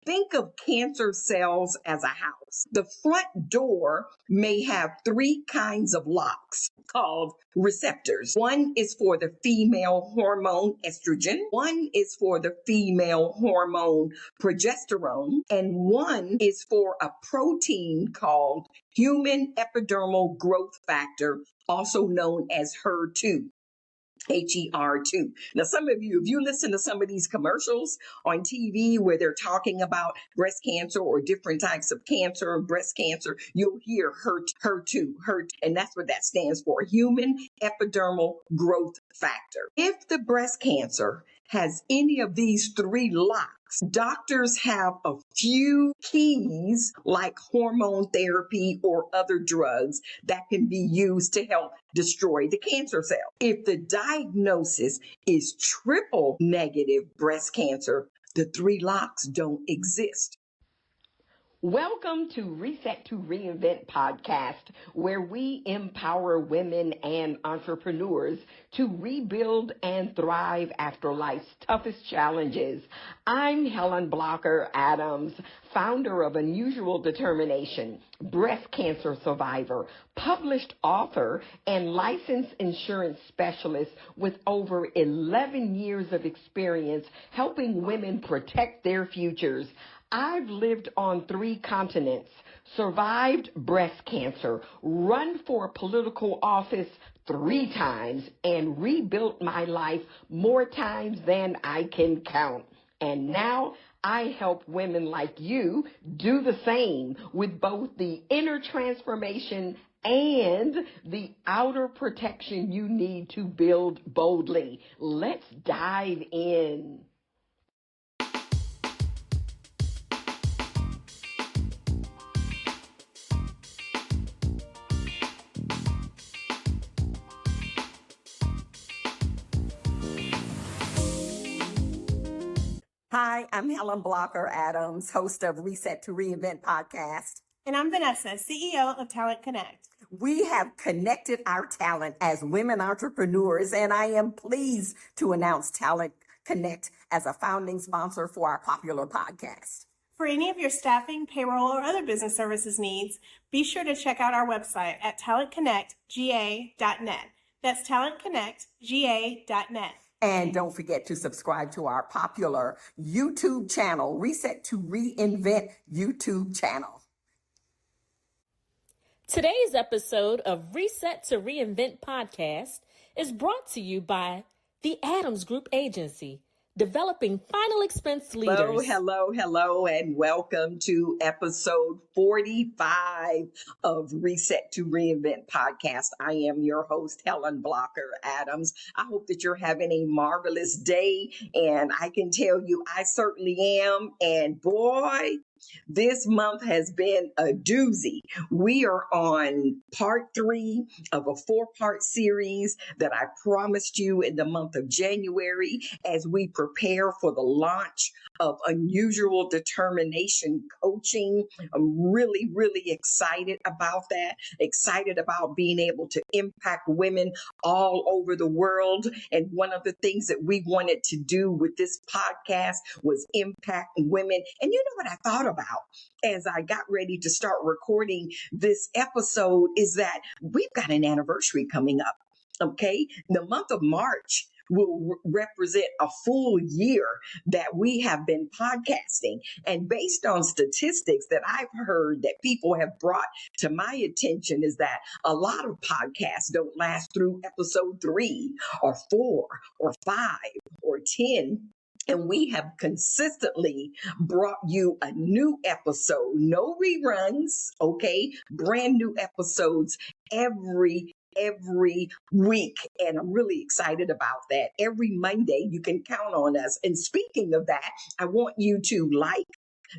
Think of cancer cells as a house. The front door may have three kinds of locks called receptors. One is for the female hormone estrogen, one is for the female hormone progesterone, and one is for a protein called human epidermal growth factor, also known as HER2. HER2. Now, some of you, if you listen to some of these commercials on TV where they're talking about breast cancer or different types of cancer, breast cancer, you'll hear HER2, and that's what that stands for, human epidermal growth factor. If the breast cancer has any of these three locks, doctors have a few keys like hormone therapy or other drugs that can be used to help destroy the cancer cell. If the diagnosis is triple negative breast cancer, the three locks don't exist. Welcome to Reset to Reinvent podcast, where we empower women and entrepreneurs to rebuild and thrive after life's toughest challenges. I'm Helen Blocker Adams, founder of Unusual Determination, breast cancer survivor, published author, and licensed insurance specialist with over 11 years of experience helping women protect their futures. I've lived on 3 continents, survived breast cancer, run for political office 3 times, and rebuilt my life more times than I can count. And now I help women like you do the same with both the inner transformation and the outer protection you need to build boldly. Let's dive in. Hi, I'm Helen Blocker Adams, host of Reset to Reinvent podcast. And I'm Vanessa, CEO of Talent Connect. We have connected our talent as women entrepreneurs, and I am pleased to announce Talent Connect as a founding sponsor for our popular podcast. For any of your staffing, payroll, or other business services needs, be sure to check out our website at talentconnectga.net. That's talentconnectga.net. And don't forget to subscribe to our popular YouTube channel, Reset to Reinvent YouTube channel. Today's episode of Reset to Reinvent podcast is brought to you by the Adams Group Agency, developing final expense leaders. Hello, and welcome to episode 45 of Reset to Reinvent podcast. I am your host, Helen Blocker Adams. I hope that you're having a marvelous day, and I can tell you I certainly am. And boy, this month has been a doozy. We are on part 3 of a 4-part series that I promised you in the month of January as we prepare for the launch of Unusual Determination Coaching. I'm really, really excited about that, excited about being able to impact women all over the world. And one of the things that we wanted to do with this podcast was impact women. And you know what I thought about as I got ready to start recording this episode is that we've got an anniversary coming up. Okay. The month of March will represent a full year that we have been podcasting. And based on statistics that I've heard that people have brought to my attention is that a lot of podcasts don't last through episode 3 or 4 or 5 or 10. And we have consistently brought you a new episode, no reruns, okay? Brand new episodes every week. And I'm really excited about that. Every Monday, you can count on us. And speaking of that, I want you to like,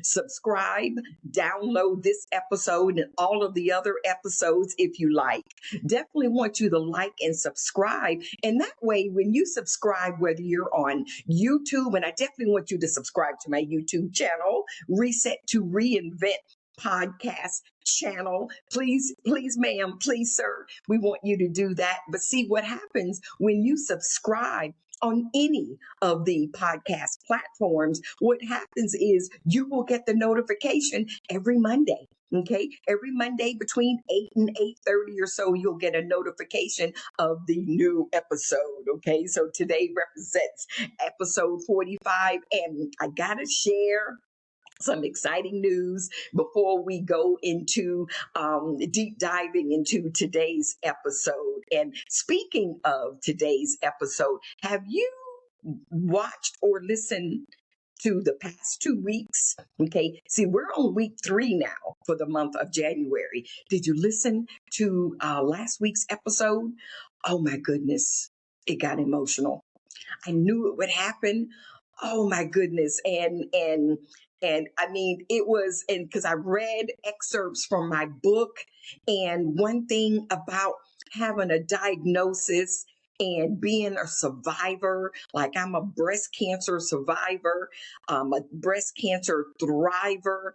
subscribe, download this episode and all of the other episodes if you like. Definitely want you to like and subscribe. And that way, when you subscribe, whether you're on YouTube, and I definitely want you to subscribe to my YouTube channel, Reset to Reinvent podcast channel. Please, ma'am, please, sir. We want you to do that. But see what happens when you subscribe. on any of the podcast platforms, what happens is you will get the notification every Monday. Okay, every Monday between 8 and 8:30 or so, you'll get a notification of the new episode. Okay, so today represents episode 45, and I gotta share some exciting news before we go into deep diving into today's episode. And speaking of today's episode, have you watched or listened to the past 2 weeks? Okay, see, we're on week 3 now for the month of January. Did you listen to last week's episode? Oh my goodness, it got emotional. I knew it would happen. Oh my goodness. And I mean, it was, and because I read excerpts from my book, and one thing about having a diagnosis and being a survivor, like I'm a breast cancer survivor, a breast cancer thriver.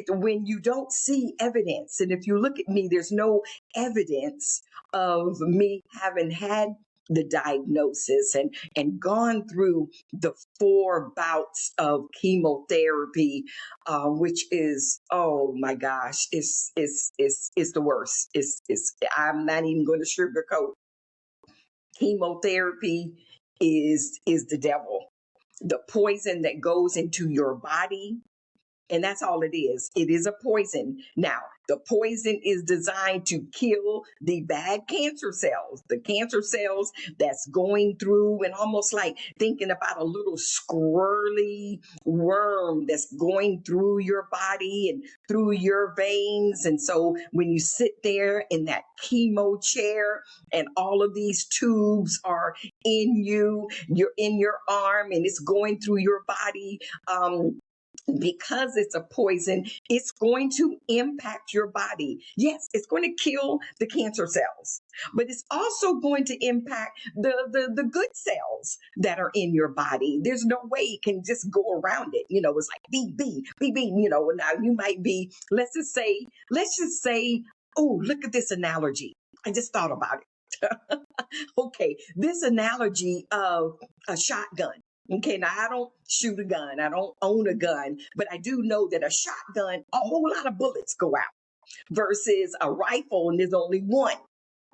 When you don't see evidence, and if you look at me, there's no evidence of me having had the diagnosis and gone through the 4 bouts of chemotherapy, which is, oh my gosh, it's the worst. I'm not even going to sugarcoat. Chemotherapy is the devil, the poison that goes into your body. And that's all it is. It is a poison. Now, the poison is designed to kill the bad cancer cells, the cancer cells that's going through, and almost like thinking about a little squirrely worm that's going through your body and through your veins. And so when you sit there in that chemo chair and all of these tubes are in you, you're in your arm and it's going through your body, because it's a poison, it's going to impact your body. Yes, it's going to kill the cancer cells, but it's also going to impact the good cells that are in your body. There's no way you can just go around it. You know, it's like BB, you know, now you might be, let's just say, oh, look at this analogy. I just thought about it. Okay, this analogy of a shotgun. Okay, now I don't shoot a gun, I don't own a gun, but I do know that a shotgun, a whole lot of bullets go out versus a rifle and there's only one.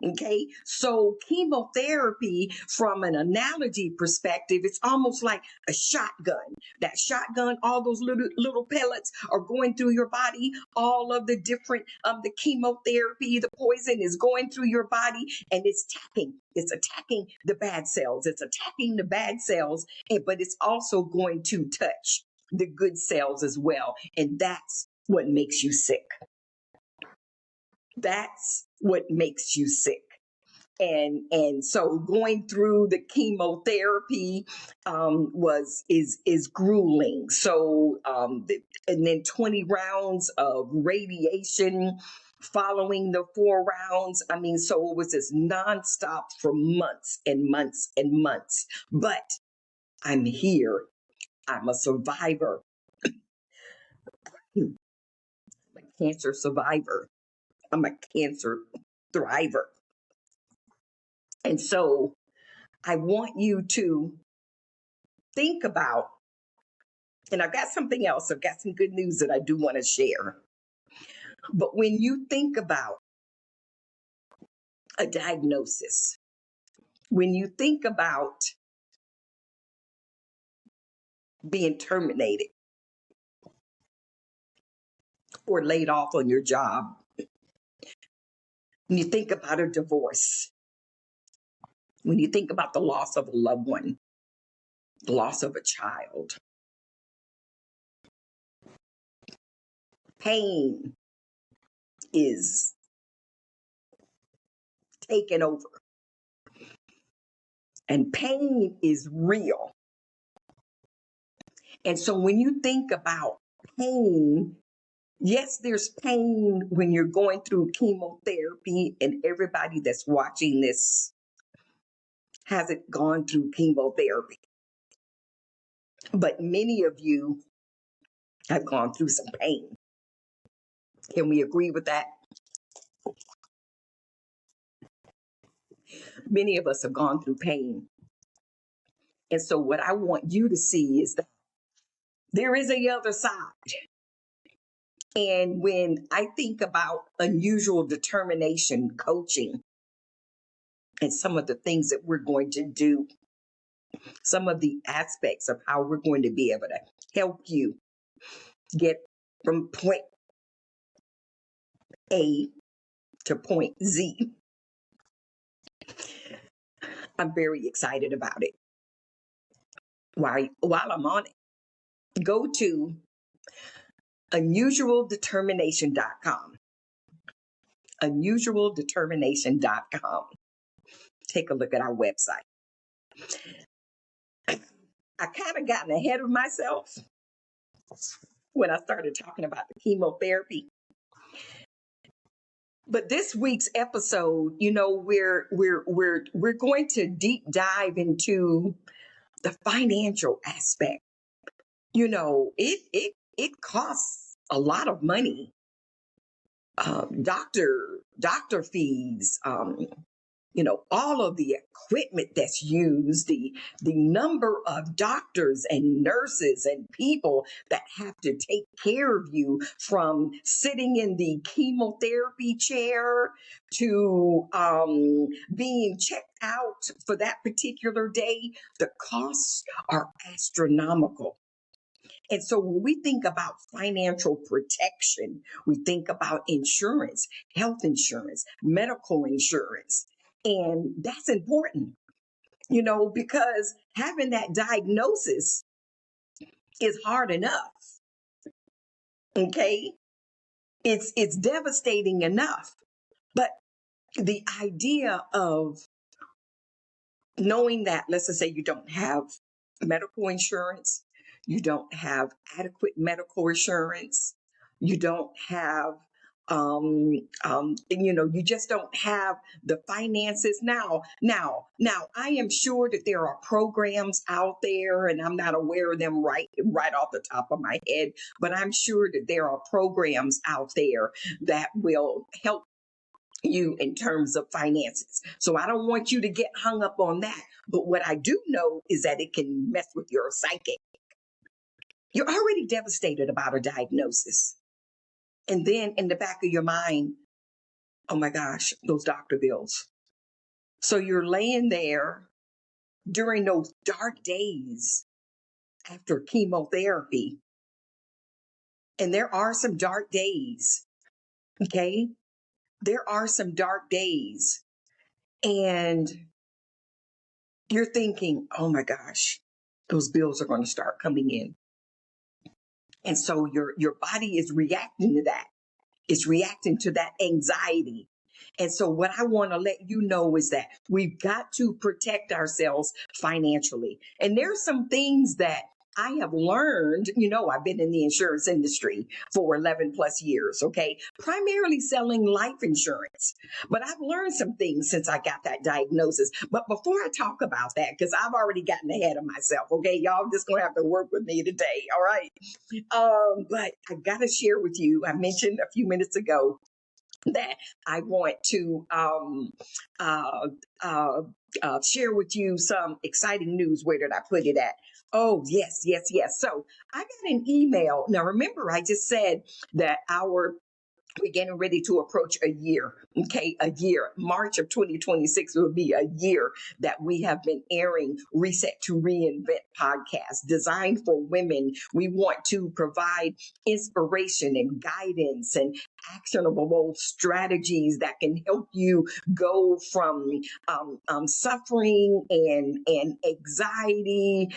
Okay, so chemotherapy, from an analogy perspective, it's almost like a shotgun. That shotgun, all those little pellets are going through your body. All of the different the chemotherapy, the poison is going through your body, and it's attacking the bad cells. It's attacking the bad cells, but it's also going to touch the good cells as well, and that's what makes you sick. That's what makes you sick. And so going through the chemotherapy is grueling. So and then 20 rounds of radiation following the 4 rounds. I mean, so it was just nonstop for months and months and months. But I'm here. I'm a survivor. I'm a cancer survivor. I'm a cancer thriver. And so I want you to think about, and I've got something else, I've got some good news that I do want to share. But when you think about a diagnosis, when you think about being terminated or laid off on your job, when you think about a divorce, when you think about the loss of a loved one, the loss of a child, pain is taken over. And pain is real. And so when you think about pain, yes, there's pain when you're going through chemotherapy, and everybody that's watching this hasn't gone through chemotherapy. But many of you have gone through some pain. Can we agree with that? Many of us have gone through pain. And so what I want you to see is that there is a other side. And when I think about unusual determination coaching and some of the things that we're going to do, some of the aspects of how we're going to be able to help you get from point A to point Z, I'm very excited about it. While I'm on it, go to unusualdetermination.com. Unusualdetermination.com. Take a look at our website. I kind of gotten ahead of myself when I started talking about the chemotherapy. But this week's episode, we're going to deep dive into the financial aspect. It costs a lot of money. Doctor fees, all of the equipment that's used, the number of doctors and nurses and people that have to take care of you, from sitting in the chemotherapy chair to being checked out for that particular day. The costs are astronomical. And so when we think about financial protection, we think about insurance, health insurance, medical insurance. And that's important, because having that diagnosis is hard enough. Okay. It's devastating enough. But the idea of knowing that, let's just say you don't have medical insurance, you don't have adequate medical insurance, you don't have, you just don't have the finances now. I am sure that there are programs out there, and I'm not aware of them right off the top of my head, but I'm sure that there are programs out there that will help you in terms of finances. So I don't want you to get hung up on that. But what I do know is that it can mess with your psyche. You're already devastated about a diagnosis. And then in the back of your mind, oh my gosh, those doctor bills. So you're laying there during those dark days after chemotherapy. And there are some dark days. Okay. There are some dark days. And you're thinking, oh my gosh, those bills are going to start coming in. And so your body is reacting to that. It's reacting to that anxiety. And so what I want to let you know is that we've got to protect ourselves financially. And there's some things that I have learned. I've been in the insurance industry for 11 plus years, okay, primarily selling life insurance. But I've learned some things since I got that diagnosis. But before I talk about that, because I've already gotten ahead of myself, okay, y'all just going to have to work with me today, all right? But I got to share with you, I mentioned a few minutes ago that I want to share with you some exciting news. Where did I put it at? Oh, yes. So I got an email. Now, remember, I just said that we're getting ready to approach a year. Okay, a year. March of 2026 will be a year that we have been airing Reset to Reinvent podcast, designed for women. We want to provide inspiration and guidance and actionable strategies that can help you go from suffering and anxiety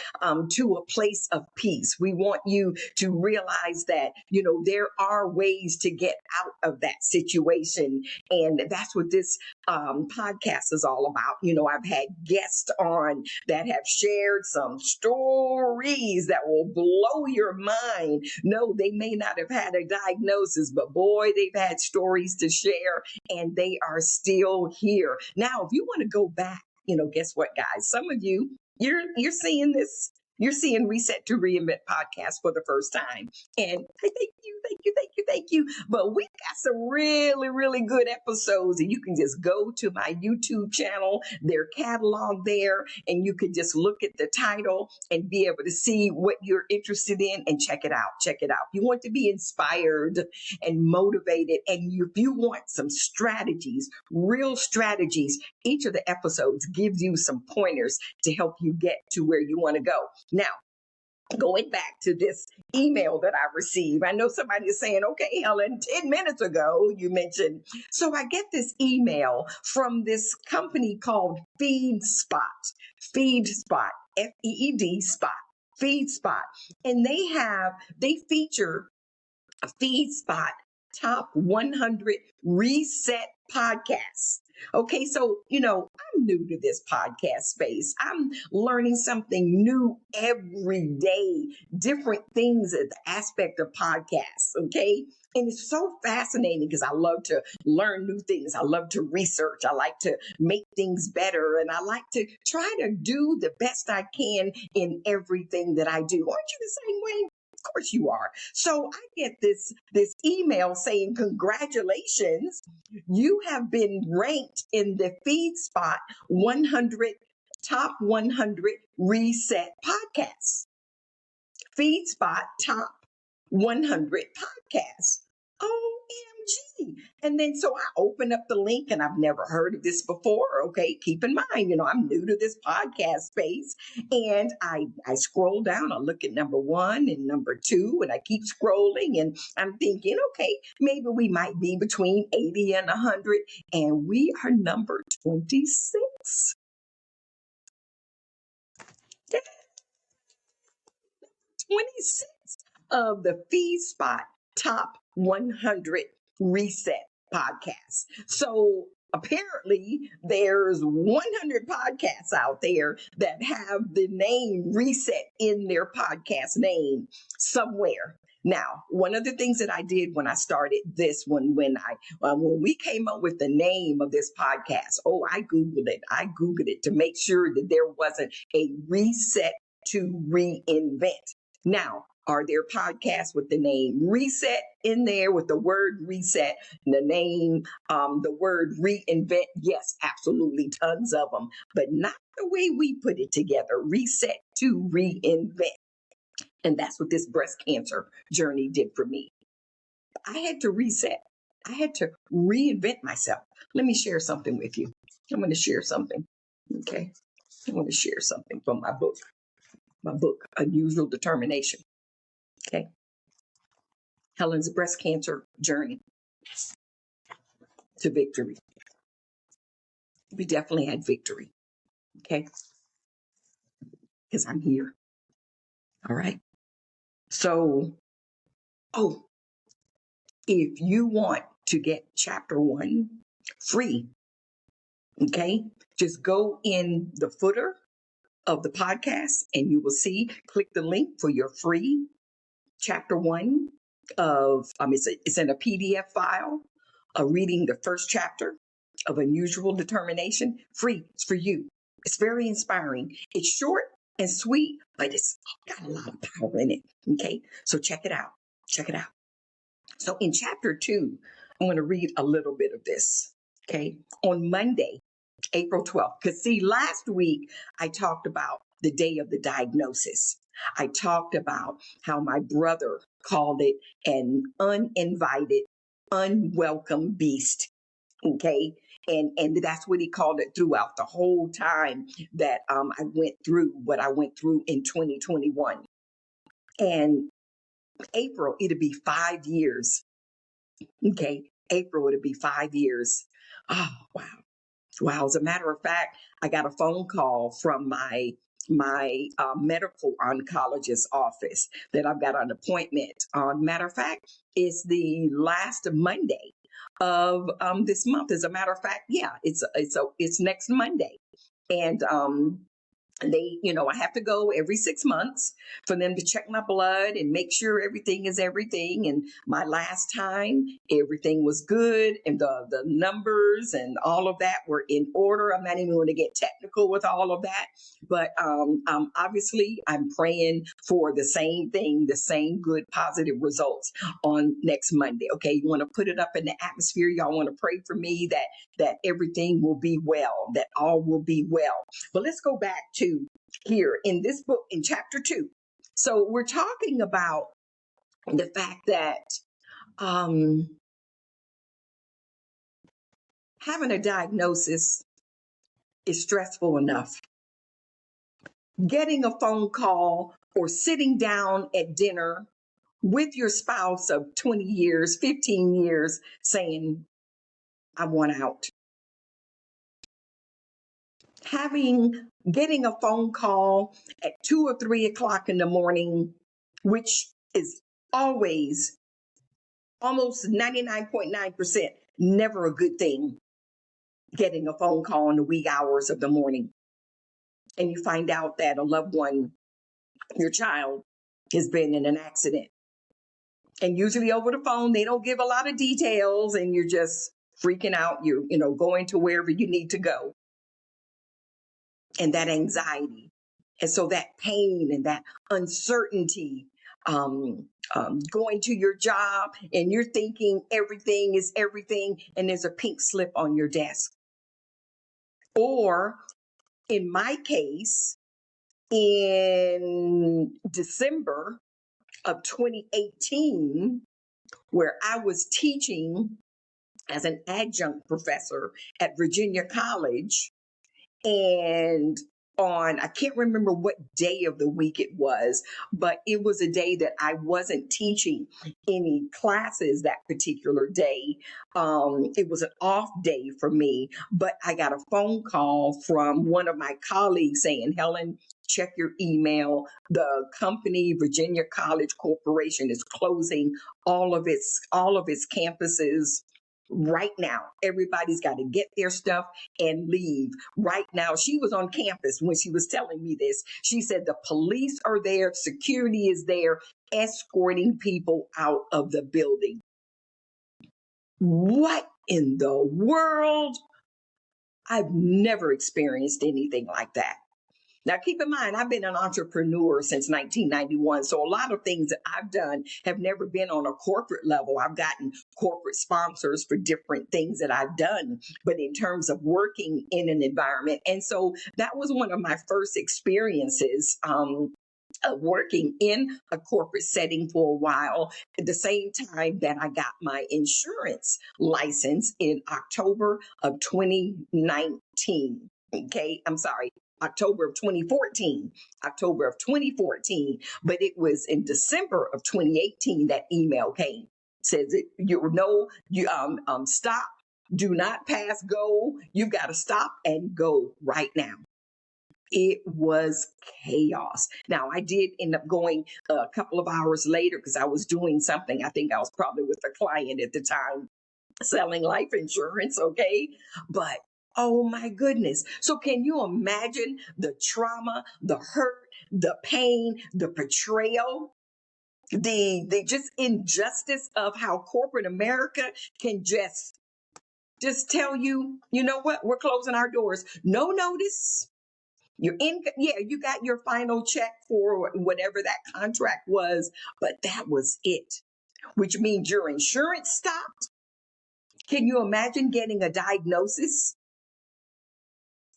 to a place of peace. We want you to realize that, there are ways to get out of that situation. And that's what this podcast is all about. I've had guests on that have shared some stories that will blow your mind. No, they may not have had a diagnosis, but boy, they've had stories to share, and they are still here. Now, if you want to go back, guess what, guys? Some of you, you're seeing this. You're seeing Reset to Reinvent podcast for the first time. And I Thank you. But we got some really, really good episodes, and you can just go to my YouTube channel, their catalog there, and you can just look at the title and be able to see what you're interested in and check it out. Check it out. If you want to be inspired and motivated, and if you want some strategies, real strategies, each of the episodes gives you some pointers to help you get to where you want to go. Now, going back to this email that I received, I know somebody is saying, okay, Helen, 10 minutes ago you mentioned. So I get this email from this company called FeedSpot, FEED Spot, FeedSpot. And they feature a FeedSpot Top 100 Reset podcasts. Okay, so, I'm new to this podcast space. I'm learning something new every day, different things at the aspect of podcasts. Okay. And it's so fascinating because I love to learn new things. I love to research. I like to make things better. And I like to try to do the best I can in everything that I do. Aren't you the same way? Of course you are. So I get this email saying, congratulations, you have been ranked in the FeedSpot 100 Top 100 Reset Podcasts. FeedSpot Top 100 Podcasts. OMG. And then so I open up the link, and I've never heard of this before. Okay, keep in mind, I'm new to this podcast space. And I scroll down, I look at number 1 and number 2, and I keep scrolling, and I'm thinking, okay, maybe we might be between 80 and 100, and we are number 26. 26 of the FeedSpot Top 100 Reset podcasts. So apparently there's 100 podcasts out there that have the name Reset in their podcast name somewhere. Now, one of the things that I did when I started this one, when we came up with the name of this podcast, I Googled it to make sure that there wasn't a Reset to Reinvent. Now, are there podcasts with the name Reset in there, with the word reset, the name, the word reinvent? Yes, absolutely, tons of them, but not the way we put it together, Reset to Reinvent. And that's what this breast cancer journey did for me. I had to reset. I had to reinvent myself. Let me share something with you. I'm going to share something. Okay. I want to share something from my book, Unusual Determination. Okay. Helen's breast cancer journey to victory. We definitely had victory. Okay. Because I'm here. All right. So, if you want to get chapter 1 free, okay, just go in the footer of the podcast and you will see, click the link for your free chapter 1 of, it's in a PDF file, reading the first chapter of Unusual Determination. Free. It's for you. It's very inspiring. It's short and sweet, but it's got a lot of power in it. Okay. So check it out. Check it out. So in chapter 2, I'm going to read a little bit of this. Okay. On Monday, April 12th, because see, last week I talked about the day of the diagnosis. I talked about how my brother called it an uninvited, unwelcome beast. Okay. And that's what he called it throughout the whole time that I went through what I went through in 2021. And April, it'll be 5 years. Okay. April, it'll be 5 years. Oh, wow. Wow. As a matter of fact, I got a phone call from my medical oncologist office that I've got an appointment on. Matter of fact, it's the last Monday of this month. As a matter of fact, yeah, it's next Monday. And I have to go every 6 months for them to check my blood and make sure everything is everything. And my last time, everything was good. And the numbers and all of that were in order. I'm not even going to get technical with all of that. But obviously, I'm praying for the same thing, the same good, positive results on next Monday. Okay, you want to put it up in the atmosphere. Y'all want to pray for me that everything will be well, that all will be well. But let's go back to here in this book in chapter 2. So we're talking about the fact that having a diagnosis is stressful enough. Getting a phone call or sitting down at dinner with your spouse of 20 years, 15 years, saying, I want out. Getting a phone call at 2 or 3 o'clock in the morning, which is always almost 99.9% never a good thing, getting a phone call in the wee hours of the morning. And you find out that a loved one, your child, has been in an accident. And usually over the phone, they don't give a lot of details and you're just freaking out. You're, going to wherever you need to go. And that anxiety. And so that pain and that uncertainty, going to your job and you're thinking everything is everything and there's a pink slip on your desk. Or in my case, in December of 2018, where I was teaching as an adjunct professor at Virginia College, and I can't remember what day of the week it was, but it was a day that I wasn't teaching any classes that particular day. It was an off day for me, but I got a phone call from one of my colleagues saying, Helen, check your email. The company, Virginia College Corporation, is closing all of its campuses right now. Everybody's got to get their stuff and leave right now. She was on campus when she was telling me this. She said the police are there, security is there, escorting people out of the building. What in the world? I've never experienced anything like that. Now, keep in mind, I've been an entrepreneur since 1991. So a lot of things that I've done have never been on a corporate level. I've gotten corporate sponsors for different things that I've done, but in terms of working in an environment. And so that was one of my first experiences of working in a corporate setting for a while, at the same time that I got my insurance license in October of 2019. Okay, I'm sorry. October of 2014, but it was in December of 2018 that email came. Says stop, do not pass go. You've got to stop and go right now. It was chaos. Now, I did end up going a couple of hours later because I was doing something. I think I was probably with a client at the time selling life insurance. Okay, but oh my goodness. So can you imagine the trauma, the hurt, the pain, the betrayal, the just injustice of how corporate America can just tell you, you know what, we're closing our doors. No notice. You got your final check for whatever that contract was, but that was it, which means your insurance stopped. Can you imagine getting a diagnosis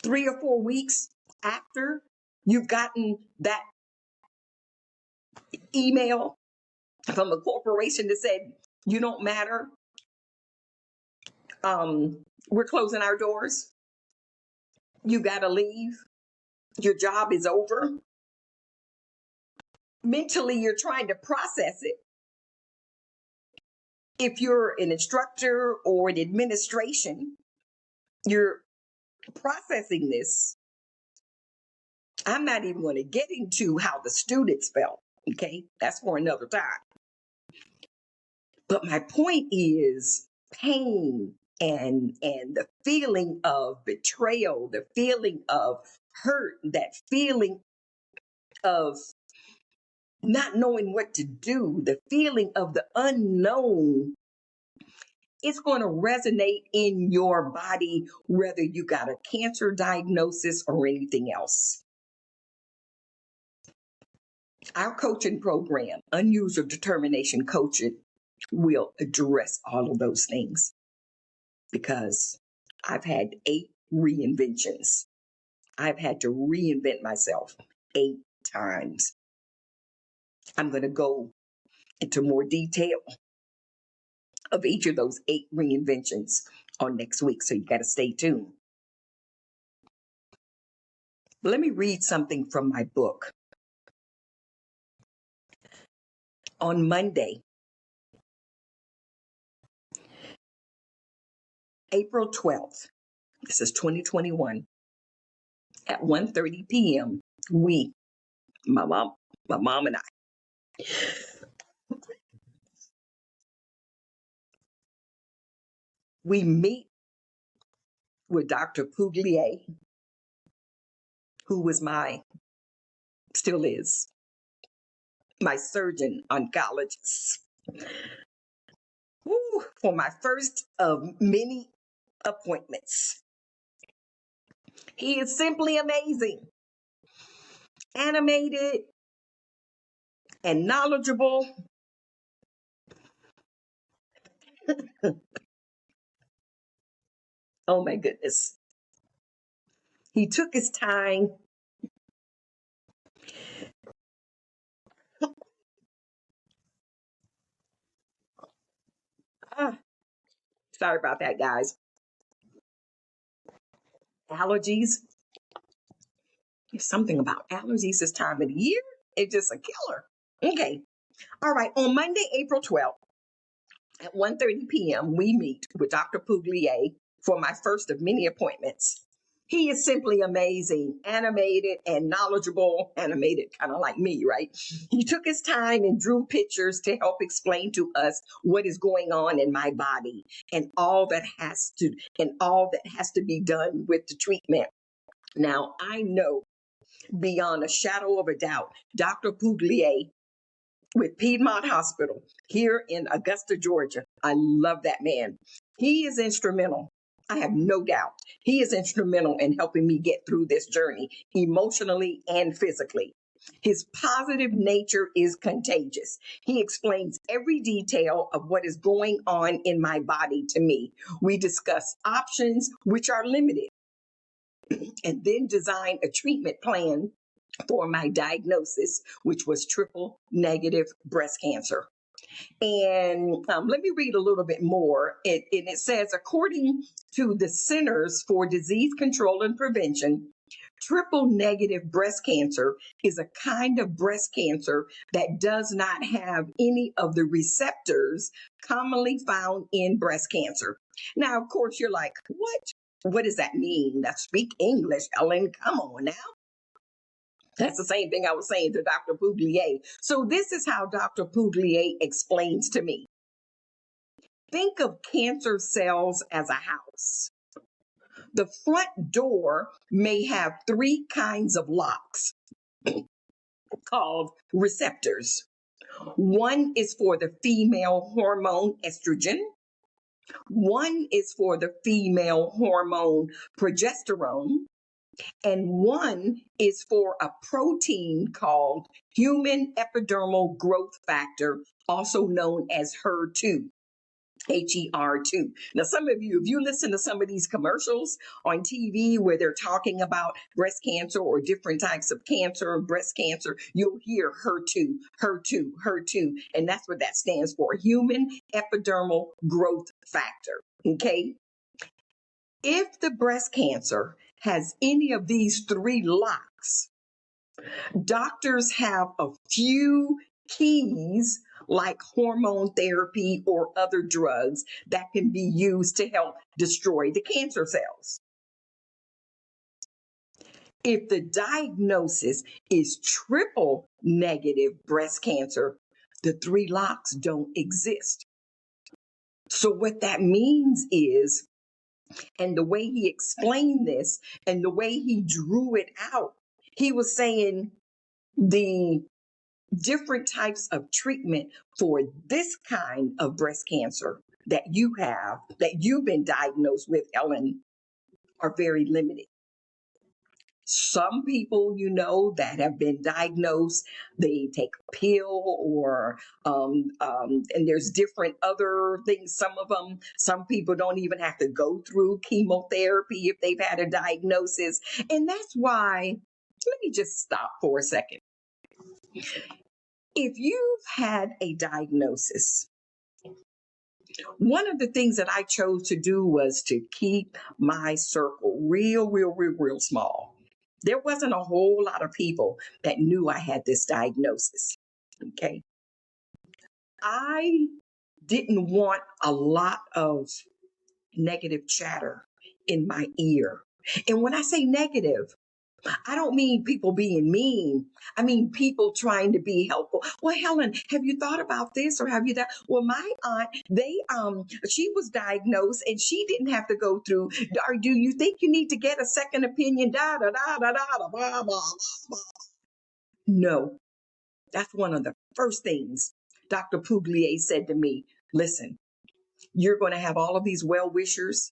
3 or 4 weeks after you've gotten that email from a corporation that said, you don't matter. We're closing our doors. You got to leave. Your job is over. Mentally, you're trying to process it. If you're an instructor or an administration, you're processing this. I'm not even going to get into how the students felt. Okay, that's for another time. But my point is pain and the feeling of betrayal, the feeling of hurt, that feeling of not knowing what to do, the feeling of the unknown, it's going to resonate in your body, whether you got a cancer diagnosis or anything else. Our coaching program, Unusual Determination Coaching, will address all of those things because I've had 8 reinventions. I've had to reinvent myself 8 times. I'm going to go into more detail of each of those 8 reinventions on next week, so you got to stay tuned. Let me read something from my book. On Monday, April 12th, this is 2021, at 1:30 p.m., my mom and I, we meet with Dr. Puglier, who was still is, my surgeon oncologist. Woo, for my first of many appointments. He is simply amazing, animated, and knowledgeable. Oh my goodness. He took his time. Sorry about that, guys. Allergies. There's something about allergies this time of the year. It's just a killer. Okay. All right. On Monday, April 12th, at 1:30 p.m., we meet with Dr. Puglier for my first of many appointments. He is simply amazing, animated and knowledgeable, animated kind of like me, right? He took his time and drew pictures to help explain to us what is going on in my body and all that has to be done with the treatment. Now, I know beyond a shadow of a doubt, Dr. Puglier with Piedmont Hospital here in Augusta, Georgia. I love that man. He is instrumental. I have no doubt. He is instrumental in helping me get through this journey emotionally and physically. His positive nature is contagious. He explains every detail of what is going on in my body to me. We discuss options, which are limited, and then design a treatment plan for my diagnosis, which was triple negative breast cancer. And let me read a little bit more. It says, according to the Centers for Disease Control and Prevention, triple negative breast cancer is a kind of breast cancer that does not have any of the receptors commonly found in breast cancer. Now, of course, you're like, what? What does that mean? Now, speak English, Helen. Come on now. That's the same thing I was saying to Dr. Puglier. So this is how Dr. Puglier explains to me. Think of cancer cells as a house. The front door may have 3 kinds of locks called receptors. One is for the female hormone estrogen. One is for the female hormone progesterone. And one is for a protein called human epidermal growth factor, also known as HER2. HER2. Now, some of you, if you listen to some of these commercials on TV where they're talking about breast cancer or different types of cancer, breast cancer, you'll hear HER2, HER2, HER2, and that's what that stands for, human epidermal growth factor, okay? If the breast cancer has any of these 3 locks, doctors have a few keys like hormone therapy or other drugs that can be used to help destroy the cancer cells. If the diagnosis is triple negative breast cancer, the 3 locks don't exist. So what that means is And the way he explained this and the way he drew it out, he was saying the different types of treatment for this kind of breast cancer that you have, that you've been diagnosed with, Helen, are very limited. Some people, that have been diagnosed, they take a pill or, and there's different other things. Some people don't even have to go through chemotherapy if they've had a diagnosis. And that's why, let me just stop for a second. If you've had a diagnosis, one of the things that I chose to do was to keep my circle real small. There wasn't a whole lot of people that knew I had this diagnosis. Okay. I didn't want a lot of negative chatter in my ear. And when I say negative, I don't mean people being mean. I mean people trying to be helpful. Well, Helen, have you thought about this or have you done? Well, my aunt, she was diagnosed and she didn't have to go through. Or do you think you need to get a second opinion? Da da da da da da blah blah blah. No, that's one of the first things Dr. Puglier said to me. Listen, you're going to have all of these well-wishers,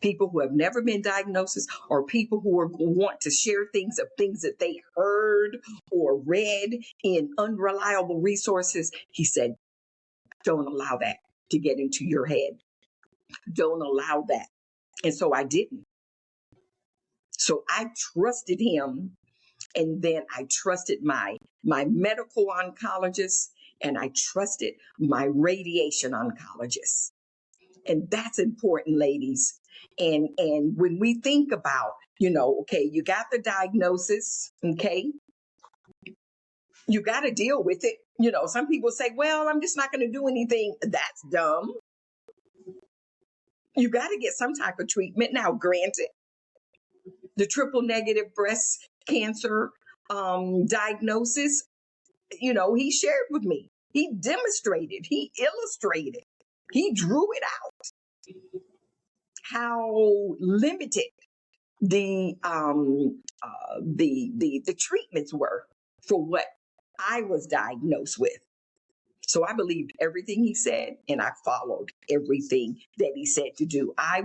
people who have never been diagnosed, or people who want to share things that they heard or read in unreliable resources. He said, don't allow that to get into your head. Don't allow that. And so I didn't. So I trusted him. And then I trusted my medical oncologist, and I trusted my radiation oncologist. And that's important, ladies. And when we think about, okay, you got the diagnosis, okay, you got to deal with it. Some people say, well, I'm just not going to do anything. That's dumb. You got to get some type of treatment. Now, granted, the triple negative breast cancer diagnosis, he shared with me. He demonstrated, he illustrated, he drew it out how limited the treatments were for what I was diagnosed with. So I believed everything he said, and I followed everything that he said to do. I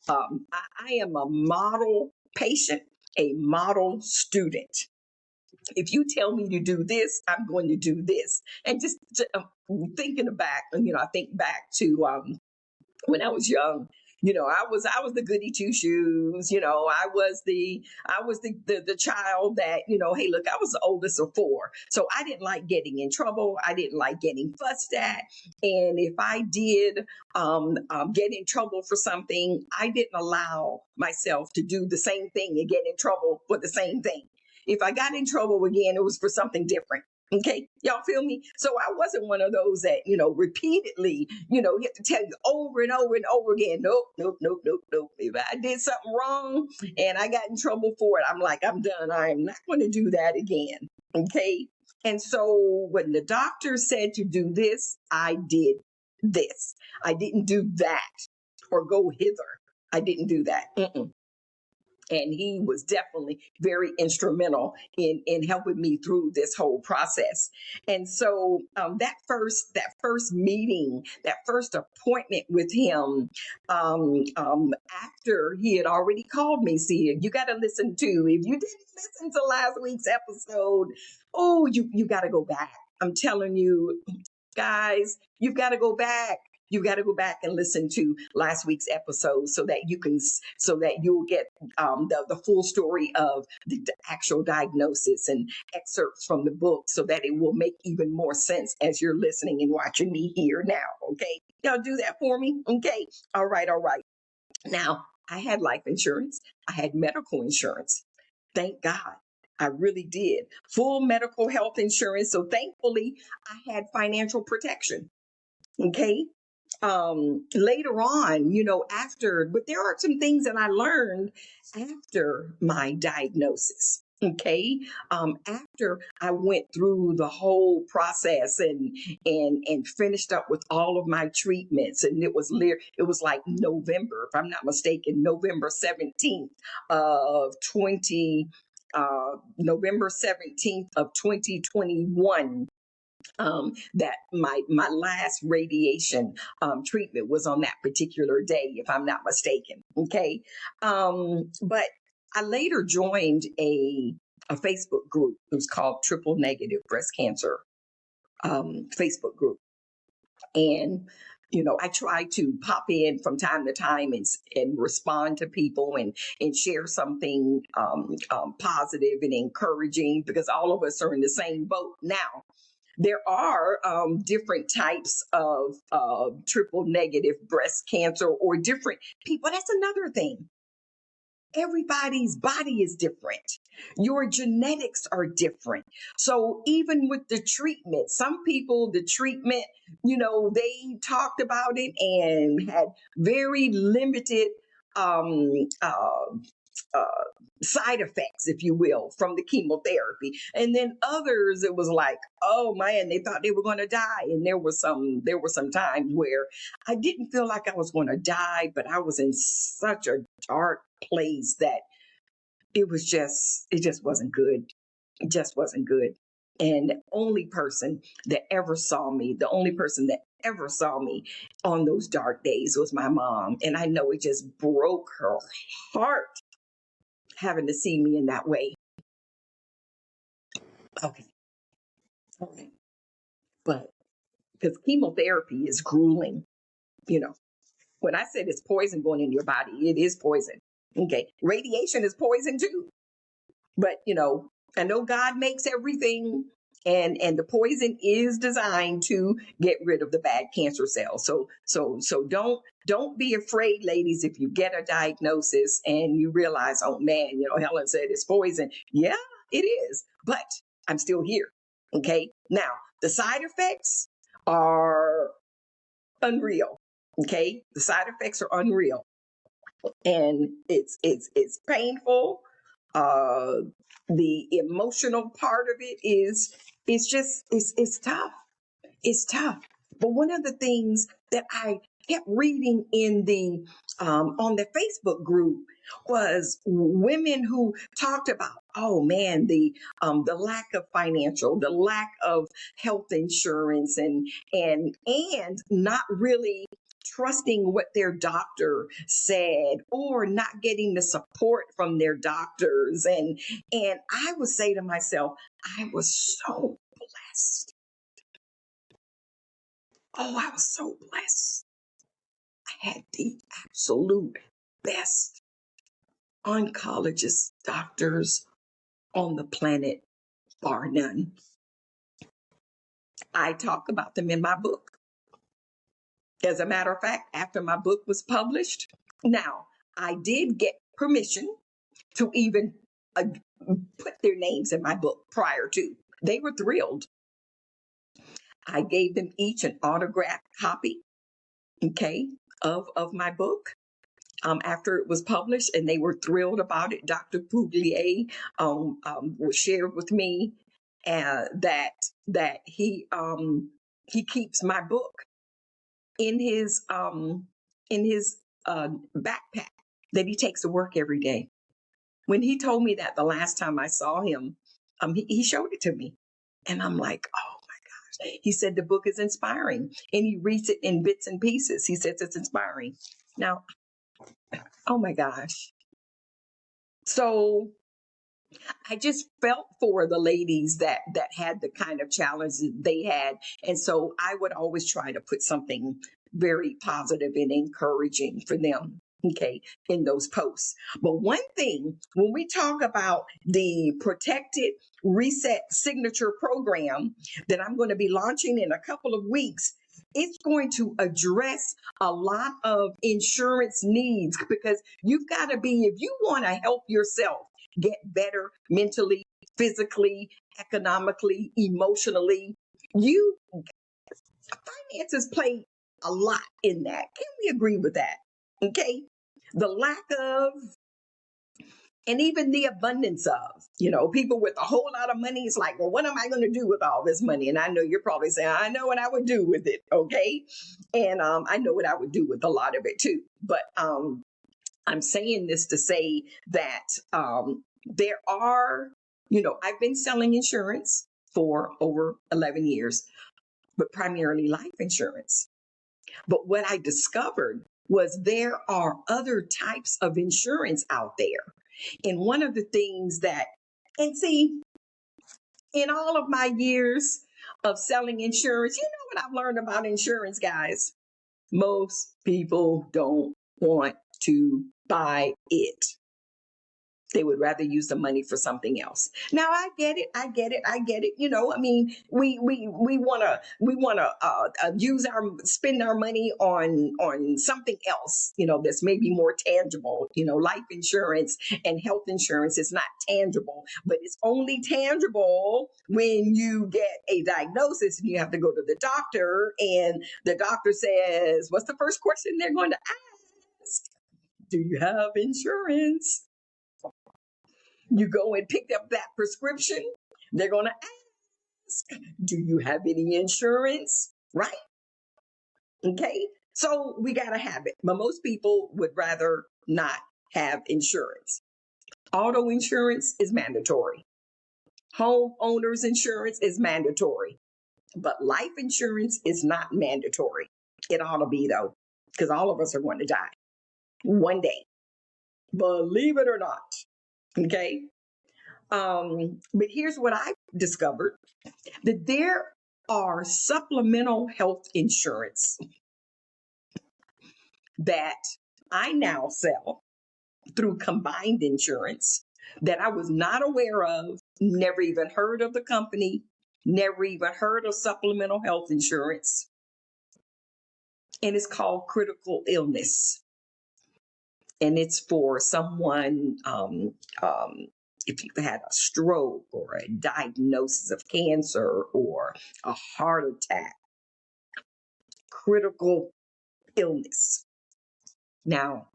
am a model patient, a model student. If you tell me to do this, I'm going to do this. And just thinking back, I think back to when I was young. I was the goody two shoes. I was the child that, hey, look, I was the oldest of four. So I didn't like getting in trouble. I didn't like getting fussed at. And if I did get in trouble for something, I didn't allow myself to do the same thing and get in trouble for the same thing. If I got in trouble again, it was for something different. Okay, y'all feel me? So I wasn't one of those that, repeatedly, you have to tell you over and over and over again, nope. If I did something wrong and I got in trouble for it, I'm like, I'm done. I am not going to do that again. Okay. And so when the doctor said to do this, I did this. I didn't do that or go hither. I didn't do that. And he was definitely very instrumental in helping me through this whole process. And so that first meeting, that first appointment with him, after he had already called me, see, you got to listen to, if you didn't listen to last week's episode, you got to go back. I'm telling you, guys, you've got to go back. You got to go back and listen to last week's episode so that you'll get the full story of the actual diagnosis and excerpts from the book, so that it will make even more sense as you're listening and watching me here now. Okay, y'all do that for me. Okay, all right. Now, I had life insurance. I had medical insurance. Thank God. I really did. Full medical health insurance. So thankfully, I had financial protection. Okay. Later on, but there are some things that I learned after my diagnosis. Okay. After I went through the whole process and finished up with all of my treatments, and it was like November, if I'm not mistaken, of 20 November 17th of 2021. That my last radiation treatment was on that particular day, if I'm not mistaken. Okay. But I later joined a Facebook group. It was called Triple Negative Breast Cancer Facebook group. And, I try to pop in from time to time and respond to people and share something positive and encouraging, because all of us are in the same boat now. There are different types of triple negative breast cancer, or different people. That's another thing. Everybody's body is different. Your genetics are different. So even with the treatment, some people, the treatment, they talked about it and had very limited um, uh, uh, side effects, if you will, from the chemotherapy. And then others, it was like, oh man, they thought they were going to die. And there were some times where I didn't feel like I was going to die, but I was in such a dark place that it just wasn't good. It just wasn't good. And the only person that ever saw me, on those dark days was my mom. And I know it just broke her heart having to see me in that way. Okay. All right. But because chemotherapy is grueling, you know, when I said it's poison going in your body, it is poison. Okay. Radiation is poison too. But, I know God makes everything, and the poison is designed to get rid of the bad cancer cells. So don't be afraid, ladies, if you get a diagnosis and you realize, oh man, Helen said it's poison. Yeah, it is. But I'm still here. Okay. Now, the side effects are unreal. Okay. The side effects are unreal. And it's painful. The emotional part of it it's tough. It's tough. But one of the things that I kept reading in the on the Facebook group was women who talked about, oh man, the lack of the lack of health insurance, and not really trusting what their doctor said, or not getting the support from their doctors. And I would say to myself, I was so blessed. Oh, I was so blessed. I had the absolute best oncologist doctors on the planet, bar none. I talk about them in my book. As a matter of fact, after my book was published, now I did get permission to even put their names in my book prior to. They were thrilled. I gave them each an autographed copy, okay, of my book. After it was published, and they were thrilled about it. Dr. Puglier shared with me that he keeps my book in his backpack that he takes to work every day. When he told me that the last time I saw him, he showed it to me, and I'm like, oh my gosh. He said the book is inspiring, and he reads it in bits and pieces. He says it's inspiring. Now, oh my gosh. So I just felt for the ladies that had the kind of challenges they had. And so I would always try to put something very positive and encouraging for them, okay, in those posts. But one thing, when we talk about the Protected Reset Signature program that I'm going to be launching in a couple of weeks, it's going to address a lot of insurance needs, because you've got to be, if you want to help yourself get better mentally, physically, economically, emotionally, finances play a lot in that. Can we agree with that? Okay. The lack of and even the abundance of, people with a whole lot of money is like, well, what am I going to do with all this money? And I know you're probably saying, I know what I would do with it. Okay. And I know what I would do with a lot of it too. But I'm saying this to say that there are, I've been selling insurance for over 11 years, but primarily life insurance. But what I discovered was there are other types of insurance out there. And one of the things and see, in all of my years of selling insurance, you know what I've learned about insurance, guys? Most people don't want to buy it. They would rather use the money for something else. Now I get it. We want to spend our money on something else. That's maybe more tangible. Life insurance and health insurance is not tangible, but it's only tangible when you get a diagnosis and you have to go to the doctor, and the doctor says, "What's the first question they're going to ask? Do you have insurance?" You go and pick up that prescription. They're going to ask, do you have any insurance? Right? Okay. So we got to have it. But most people would rather not have insurance. Auto insurance is mandatory. Homeowners insurance is mandatory. But life insurance is not mandatory. It ought to be, though, because all of us are going to die one day. Believe it or not. Okay. But here's what I've discovered, that there are supplemental health insurance that I now sell through combined insurance that I was not aware of, never even heard of the company, never even heard of supplemental health insurance. And it's called critical illness. And it's for someone, if you've had a stroke or a diagnosis of cancer or a heart attack, critical illness. Now,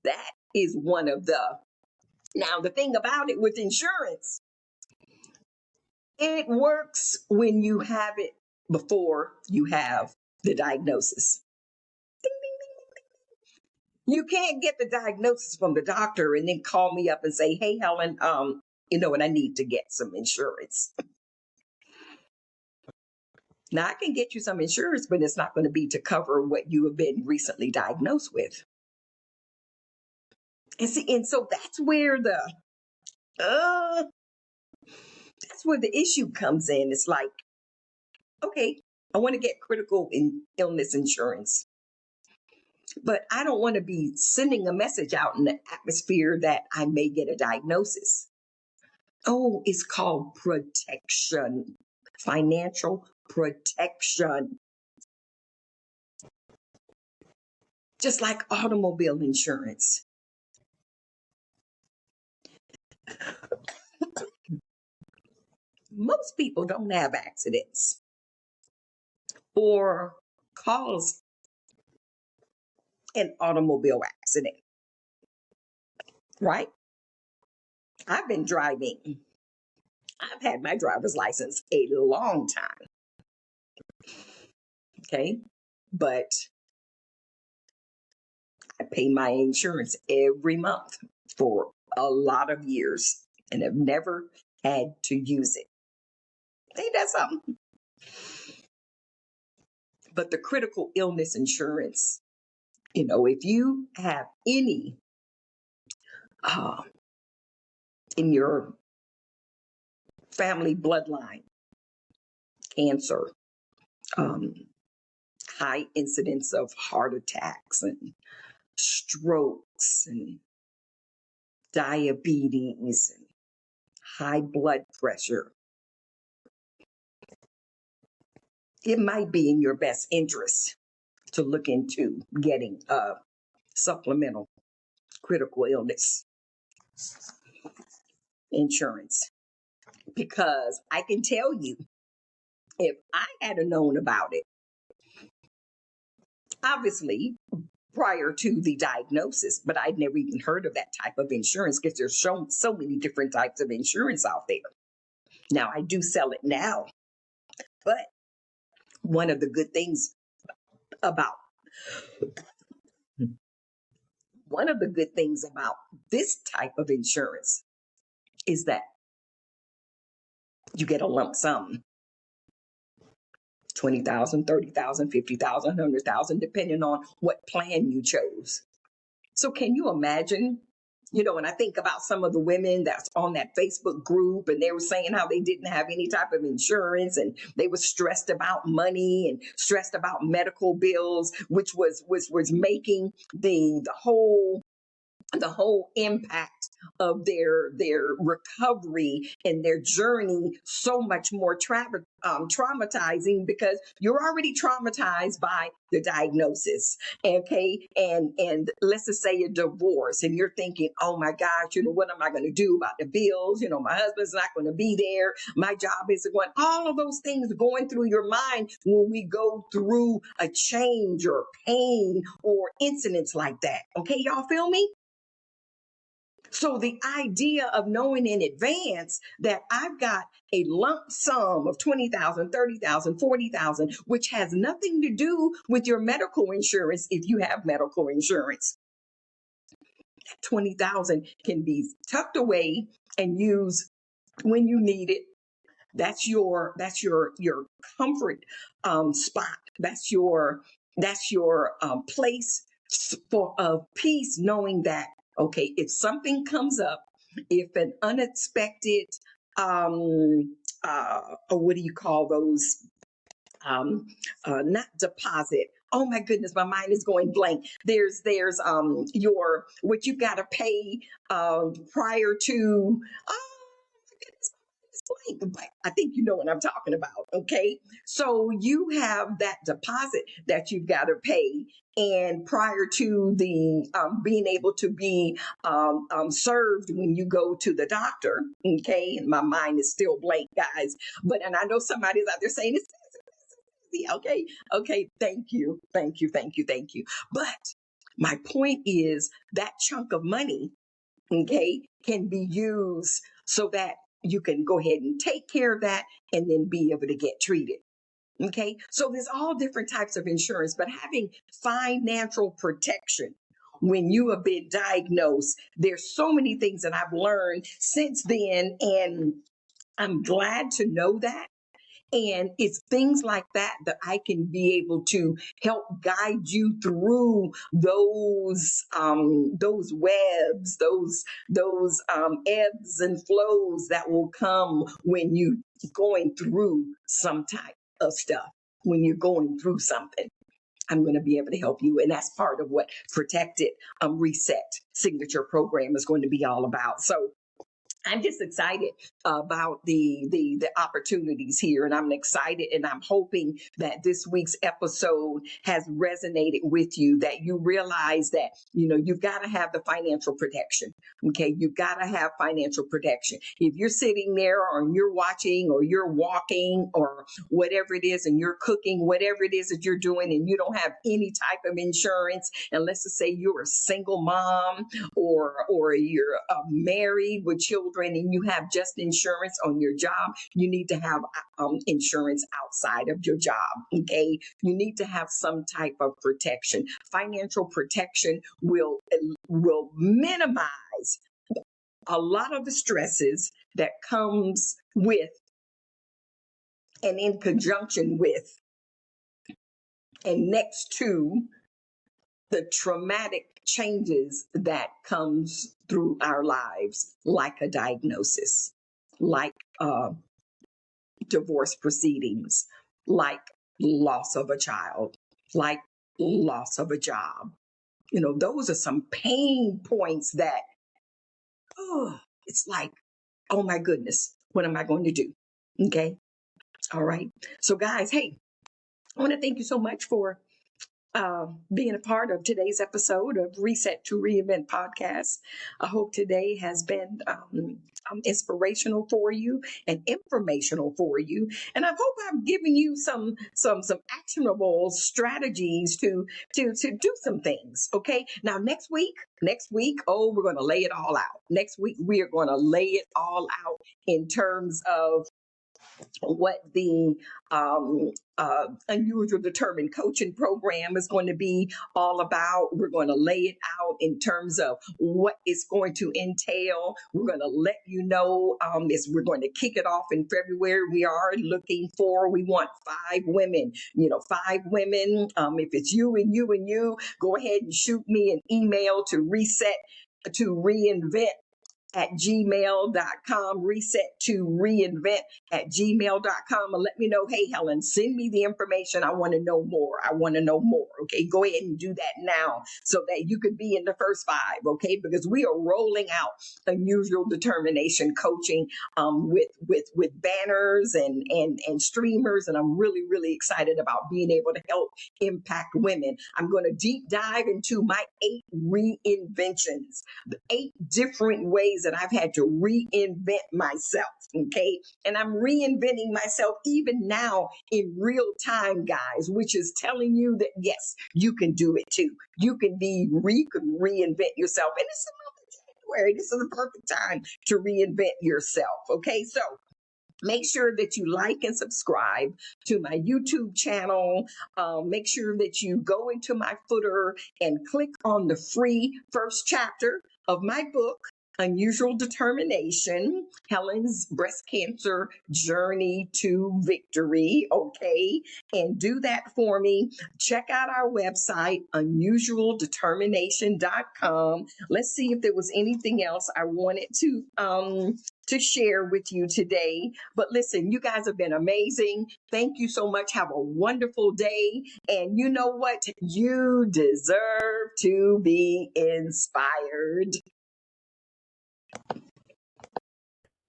that is one of the thing about it with insurance, it works when you have it before you have the diagnosis. Ding, ding, ding. You can't get the diagnosis from the doctor and then call me up and say, hey, Helen, and I need to get some insurance. Now, I can get you some insurance, but it's not going to be to cover what you have been recently diagnosed with. And so that's where the issue comes in. It's like, okay, I want to get critical illness insurance, but I don't want to be sending a message out in the atmosphere that I may get a diagnosis. Oh, it's called protection, financial protection. Just like automobile insurance. Most people don't have accidents or cause an automobile accident, right? I've been driving. I've had my driver's license a long time. Okay. But I pay my insurance every month for a lot of years and have never had to use it. Ain't that something? But the critical illness insurance, if you have any in your family bloodline, cancer, high incidence of heart attacks and strokes and diabetes and high blood pressure, it might be in your best interest to look into getting a supplemental critical illness insurance. Because I can tell you, if I had known about it, obviously prior to the diagnosis, but I'd never even heard of that type of insurance because there's so many different types of insurance out there. Now, I do sell it now, but one of the good things about one of the good things about this type of insurance is that you get a lump sum, 20,000, 30,000, 50,000, 100,000, depending on what plan you chose. So can you imagine, when I think about some of the women that's on that Facebook group and they were saying how they didn't have any type of insurance and they were stressed about money and stressed about medical bills, which was making the whole impact of their recovery and their journey so much more traumatizing, because you're already traumatized by the diagnosis, okay? And let's just say a divorce, and you're thinking, oh my gosh, what am I going to do about the bills? My husband's not going to be there. My job isn't going. All of those things going through your mind when we go through a change or pain or incidents like that. Okay, y'all feel me? So the idea of knowing in advance that I've got a lump sum of 20,000, 30,000, 40,000, which has nothing to do with your medical insurance if you have medical insurance. 20,000 can be tucked away and used when you need it. That's your comfort spot. That's your place of peace, knowing that, okay, if something comes up, if an unexpected, what do you call those? Not deposit. Oh my goodness, my mind is going blank. There's your what you got to pay prior to. But I think you know what I'm talking about, okay? So you have that deposit that you've got to pay, and prior to the being able to be served when you go to the doctor, okay? And my mind is still blank, guys. And I know somebody's out there saying it's easy, okay. Thank you. But my point is that chunk of money, okay, can be used so that you can go ahead and take care of that and then be able to get treated. Okay, so there's all different types of insurance, but having financial protection when you have been diagnosed, there's so many things that I've learned since then, and I'm glad to know that. And it's things like that that I can be able to help guide you through those webs, those ebbs and flows that will come when you going through some type of stuff. When you're going through something, I'm going to be able to help you, and that's part of what Protected Reset Signature Program is going to be all about. So I'm just excited about the opportunities here, and I'm excited, and I'm hoping that this week's episode has resonated with you, that you realize that, you've got to have the financial protection. Okay, you've got to have financial protection. If you're sitting there or you're watching or you're walking or whatever it is, and you're cooking, whatever it is that you're doing, and you don't have any type of insurance, and let's just say you're a single mom or you're married with children, and you have just insurance on your job, you need to have insurance outside of your job, okay? You need to have some type of protection. Financial protection will minimize a lot of the stresses that comes with and in conjunction with and next to the traumatic changes that comes through our lives, like a diagnosis, like divorce proceedings, like loss of a child, like loss of a job. Those are some pain points that, it's like, oh my goodness, what am I going to do? Okay. All right. So guys, hey, I want to thank you so much for being a part of today's episode of Reset to Reinvent podcast. I hope today has been inspirational for you and informational for you, and I hope I've given you some actionable strategies to do some things. Okay, now next week, oh, we're going to lay it all out. Next week we are going to lay it all out in terms of what the Unusual Determined Coaching Program is going to be all about. We're going to lay it out in terms of what it's going to entail. We're going to let you know we're going to kick it off in February. We want 5 women, 5 women. If it's you and you and you, go ahead and shoot me an email to reset2reinvent@gmail.com, reset2reinvent@gmail.com, and let me know, hey, Helen, send me the information. I want to know more. Okay, go ahead and do that now so that you can be in the first 5, okay? Because we are rolling out Unusual Determination coaching with banners and streamers, and I'm really, really excited about being able to help impact women. I'm going to deep dive into my 8 reinventions, the 8 different ways that I've had to reinvent myself, okay? And I'm reinventing myself even now in real time, guys, which is telling you that, yes, you can do it too. You can reinvent yourself. And it's the month of January. This is the perfect time to reinvent yourself, okay? So make sure that you like and subscribe to my YouTube channel. Make sure that you go into my footer and click on the free first chapter of my book, Unusual Determination, Helen's Breast Cancer Journey to Victory, okay? And do that for me. Check out our website, unusualdetermination.com. Let's see if there was anything else I wanted to share with you today. But listen, you guys have been amazing. Thank you so much. Have a wonderful day. And you know what? You deserve to be inspired.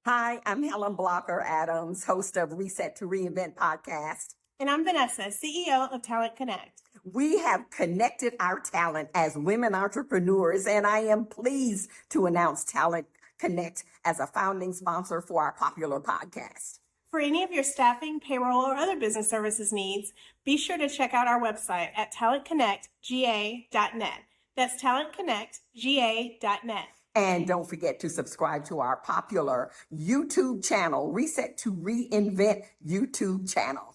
Hi, I'm Helen Blocker Adams, host of Reset to Reinvent podcast. And I'm Vanessa, CEO of Talent Connect. We have connected our talent as women entrepreneurs, and I am pleased to announce Talent Connect as a founding sponsor for our popular podcast. For any of your staffing, payroll, or other business services needs, be sure to check out our website at talentconnectga.net. That's talentconnectga.net. And don't forget to subscribe to our popular YouTube channel, Reset to Reinvent YouTube channel.